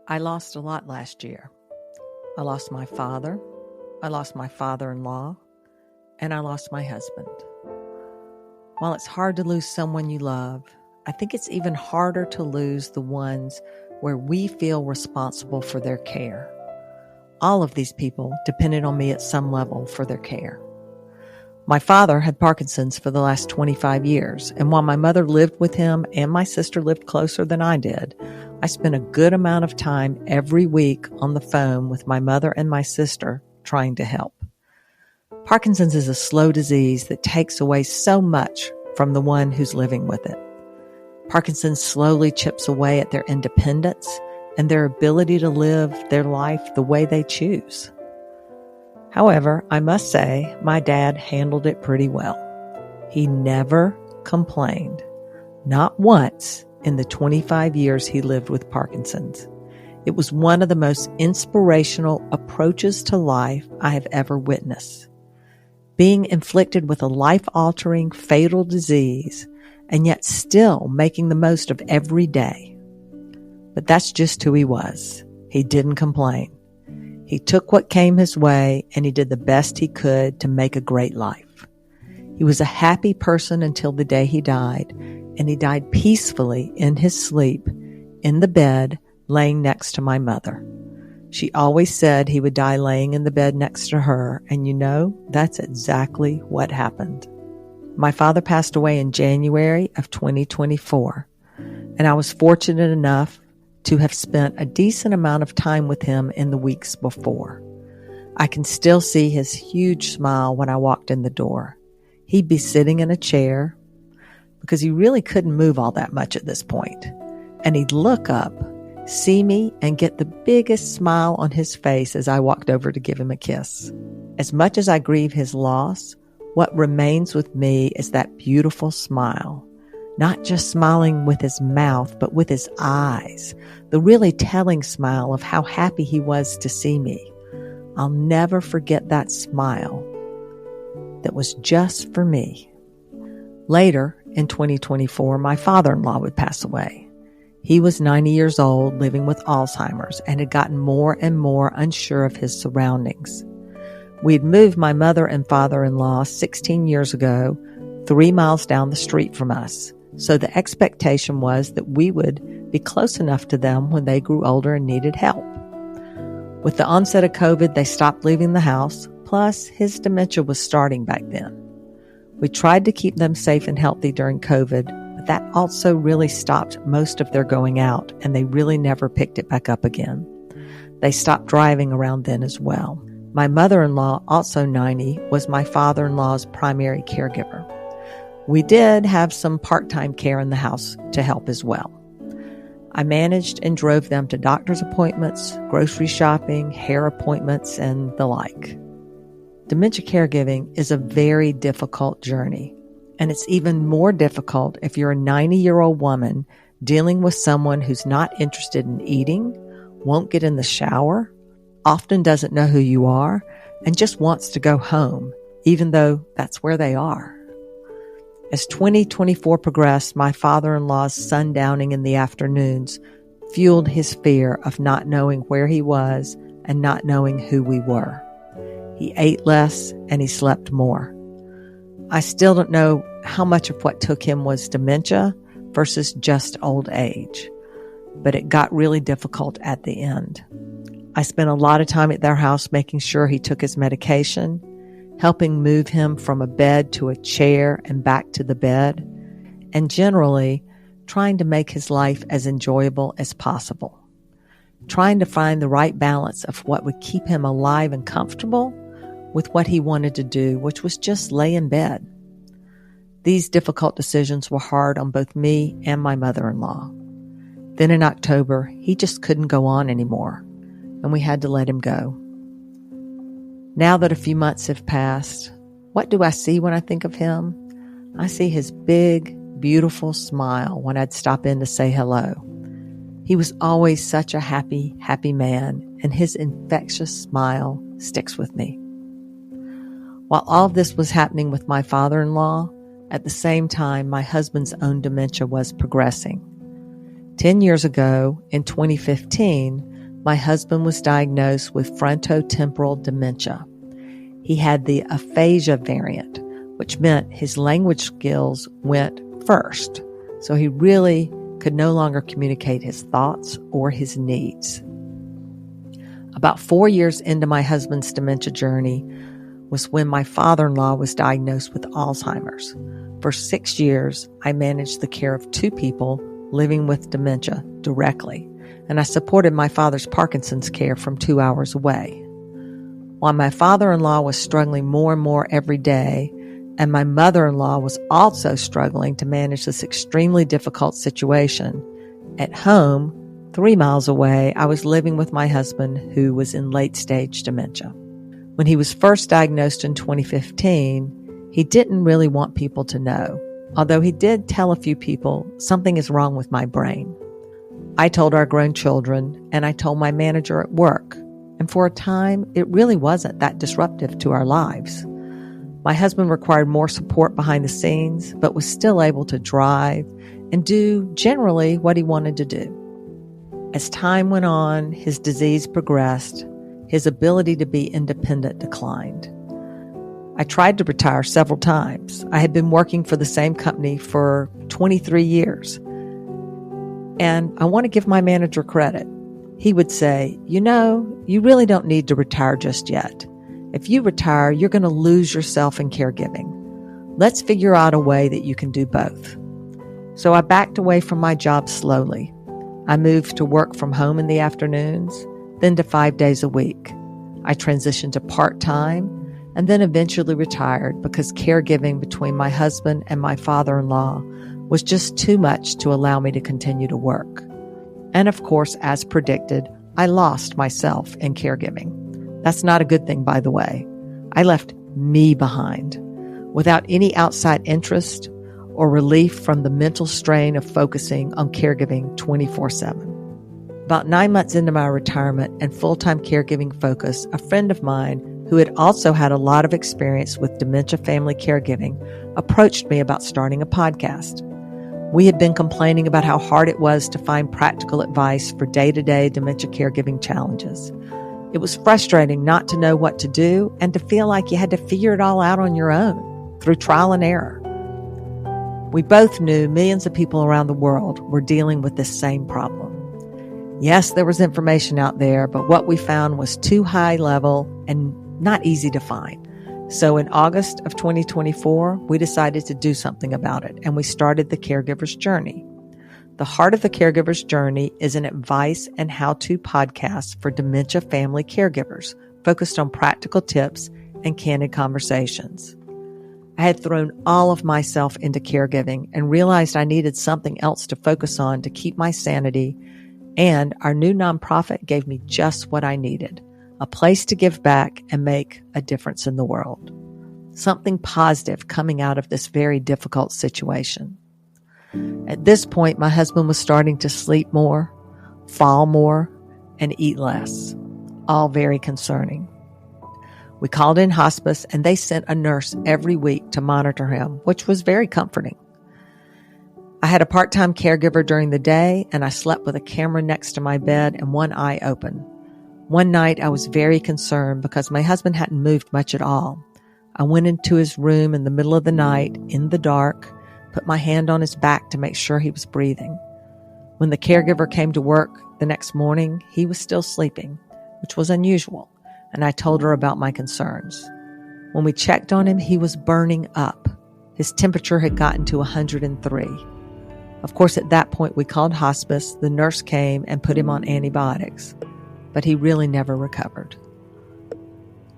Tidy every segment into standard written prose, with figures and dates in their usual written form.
I lost a lot last year. I lost my father, I lost my father-in-law, and I lost my husband. While it's hard to lose someone you love, I think it's even harder to lose the ones where we feel responsible for their care. All of these people depended on me at some level for their care. My father had Parkinson's for the last 25 years, and while my mother lived with him and my sister lived closer than I did, I spent a good amount of time every week on the phone with my mother and my sister trying to help. Parkinson's is a slow disease that takes away so much from the one who's living with it. Parkinson's slowly chips away at their independence and their ability to live their life the way they choose. However, I must say, my dad handled it pretty well. He never complained, not once in the 25 years he lived with Parkinson's. It was one of the most inspirational approaches to life I have ever witnessed. Being inflicted with a life-altering, fatal disease, and yet still making the most of every day. But that's just who he was. He didn't complain. He took what came his way, and he did the best he could to make a great life. He was a happy person until the day he died, and he died peacefully in his sleep, in the bed, laying next to my mother. She always said he would die laying in the bed next to her, and you know, that's exactly what happened. My father passed away in January of 2024, and I was fortunate enough to have spent a decent amount of time with him in the weeks before. I can still see his huge smile when I walked in the door. He'd be sitting in a chair because he really couldn't move all that much at this point. And he'd look up, see me, and get the biggest smile on his face as I walked over to give him a kiss. As much as I grieve his loss, what remains with me is that beautiful smile. Not just smiling with his mouth, but with his eyes, the really telling smile of how happy he was to see me. I'll never forget that smile that was just for me. Later, in 2024, my father-in-law would pass away. He was 90 years old, living with Alzheimer's, and had gotten more and more unsure of his surroundings. We'd moved my mother and father-in-law 16 years ago, 3 miles down the street from us. So the expectation was that we would be close enough to them when they grew older and needed help. With the onset of COVID, they stopped leaving the house, plus his dementia was starting back then. We tried to keep them safe and healthy during COVID, but that also really stopped most of their going out, and they really never picked it back up again. They stopped driving around then as well. My mother-in-law, also 90, was my father-in-law's primary caregiver. We did have some part-time care in the house to help as well. I managed and drove them to doctor's appointments, grocery shopping, hair appointments, and the like. Dementia caregiving is a very difficult journey, and it's even more difficult if you're a 90-year-old woman dealing with someone who's not interested in eating, won't get in the shower, often doesn't know who you are, and just wants to go home, even though that's where they are. As 2024 progressed, my father-in-law's sundowning in the afternoons fueled his fear of not knowing where he was and not knowing who we were. He ate less and he slept more. I still don't know how much of what took him was dementia versus just old age, but it got really difficult at the end. I spent a lot of time at their house making sure he took his medication, helping move him from a bed to a chair and back to the bed, and generally trying to make his life as enjoyable as possible. Trying to find the right balance of what would keep him alive and comfortable with what he wanted to do, which was just lay in bed. These difficult decisions were hard on both me and my mother-in-law. Then in October, he just couldn't go on anymore, and we had to let him go. Now that a few months have passed, what do I see when I think of him? I see his big, beautiful smile when I'd stop in to say hello. He was always such a happy, happy man, and his infectious smile sticks with me. While all of this was happening with my father-in-law, at the same time, my husband's own dementia was progressing. 10 years ago, in 2015, my husband was diagnosed with frontotemporal dementia. He had the aphasia variant, which meant his language skills went first. So he really could no longer communicate his thoughts or his needs. About 4 years into my husband's dementia journey was when my father-in-law was diagnosed with Alzheimer's. For 6 years, I managed the care of 2 people living with dementia directly, and I supported my father's Parkinson's care from 2 hours away. While my father-in-law was struggling more and more every day, and my mother-in-law was also struggling to manage this extremely difficult situation, at home, 3 miles away, I was living with my husband who was in late-stage dementia. When he was first diagnosed in 2015, he didn't really want people to know, although he did tell a few people something is wrong with my brain. I told our grown children, and I told my manager at work, and for a time, it really wasn't that disruptive to our lives. My husband required more support behind the scenes, but was still able to drive and do generally what he wanted to do. As time went on, his disease progressed, his ability to be independent declined. I tried to retire several times. I had been working for the same company for 23 years. And I want to give my manager credit. He would say, you really don't need to retire just yet. If you retire, you're going to lose yourself in caregiving. Let's figure out a way that you can do both. So I backed away from my job slowly. I moved to work from home in the afternoons, then to 5 days a week. I transitioned to part-time and then eventually retired because caregiving between my husband and my father-in-law was just too much to allow me to continue to work. And of course, as predicted, I lost myself in caregiving. That's not a good thing, by the way. I left me behind without any outside interest or relief from the mental strain of focusing on caregiving 24/7. About 9 months into my retirement and full-time caregiving focus, a friend of mine who had also had a lot of experience with dementia family caregiving approached me about starting a podcast. We had been complaining about how hard it was to find practical advice for day-to-day dementia caregiving challenges. It was frustrating not to know what to do and to feel like you had to figure it all out on your own through trial and error. We both knew millions of people around the world were dealing with this same problem. Yes, there was information out there, but what we found was too high level and not easy to find. So in August of 2024, we decided to do something about it, and we started the Caregiver's Journey. The heart of the Caregiver's Journey is an advice and how-to podcast for dementia family caregivers, focused on practical tips and candid conversations. I had thrown all of myself into caregiving and realized I needed something else to focus on to keep my sanity, and our new nonprofit gave me just what I needed, a place to give back and make a difference in the world. Something positive coming out of this very difficult situation. At this point, my husband was starting to sleep more, fall more, and eat less. All very concerning. We called in hospice, and they sent a nurse every week to monitor him, which was very comforting. I had a part-time caregiver during the day, and I slept with a camera next to my bed and one eye open. One night, I was very concerned because my husband hadn't moved much at all. I went into his room in the middle of the night, in the dark, put my hand on his back to make sure he was breathing. When the caregiver came to work the next morning, he was still sleeping, which was unusual, and I told her about my concerns. When we checked on him, he was burning up. His temperature had gotten to 103. Of course, at that point, we called hospice. The nurse came and put him on antibiotics, but he really never recovered.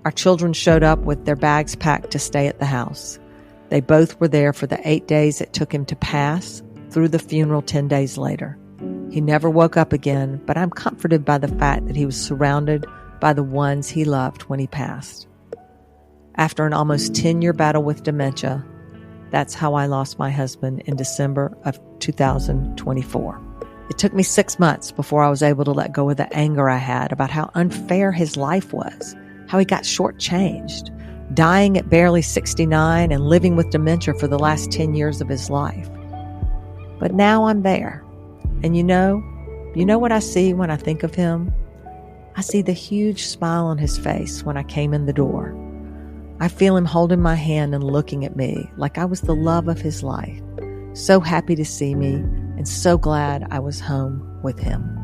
Our children showed up with their bags packed to stay at the house. They both were there for the 8 days it took him to pass, through the funeral 10 days later. He never woke up again, but I'm comforted by the fact that he was surrounded by the ones he loved when he passed. After an almost 10-year battle with dementia, that's how I lost my husband in December of 2024. It took me 6 months before I was able to let go of the anger I had about how unfair his life was, how he got shortchanged, dying at barely 69 and living with dementia for the last 10 years of his life. But now I'm there. And you know what I see when I think of him? I see the huge smile on his face when I came in the door. I feel him holding my hand and looking at me like I was the love of his life, so happy to see me and so glad I was home with him.